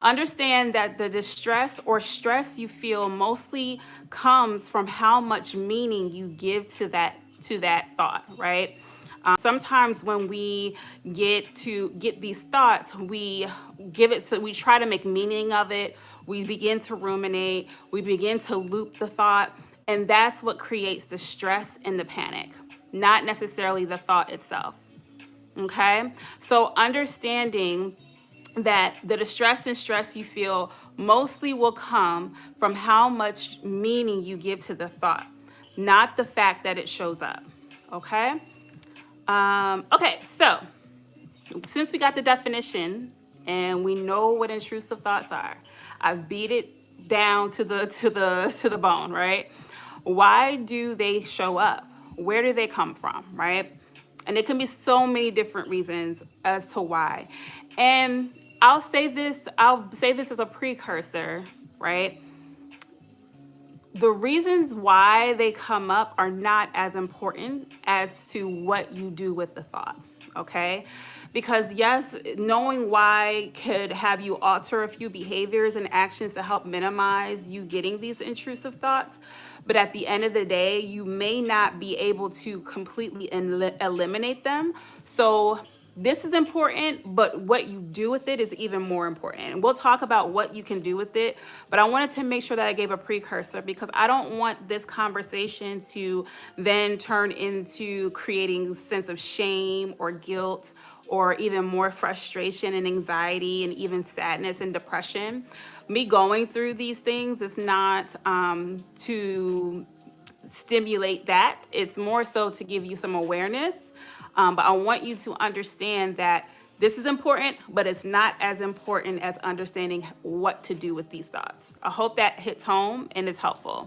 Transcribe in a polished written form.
Understand that the distress or stress you feel mostly comes from how much meaning you give to that thought, right? Sometimes when we get these thoughts, we try to make meaning of it. We begin to ruminate, we begin to loop the thought, and that's what creates the stress and the panic, not necessarily the thought itself. Okay? So understanding that the distress and stress you feel mostly will come from how much meaning you give to the thought, not the fact that it shows up. Okay? Okay, so since we got the definition and we know what intrusive thoughts are, I've beat it down to the bone, right? Why do they show up? Where do they come from, right? And it can be so many different reasons as to why. And I'll say this as a precursor, right? The reasons why they come up are not as important as to what you do with the thought, okay? Because yes, knowing why could have you alter a few behaviors and actions to help minimize you getting these intrusive thoughts. But at the end of the day, you may not be able to completely eliminate them. So this is important, but what you do with it is even more important. And we'll talk about what you can do with it, but I wanted to make sure that I gave a precursor because I don't want this conversation to then turn into creating a sense of shame or guilt or even more frustration and anxiety and even sadness and depression. Me going through these things is not to stimulate that. It's more so to give you some awareness. But I want you to understand that this is important, but it's not as important as understanding what to do with these thoughts. I hope that hits home and is helpful.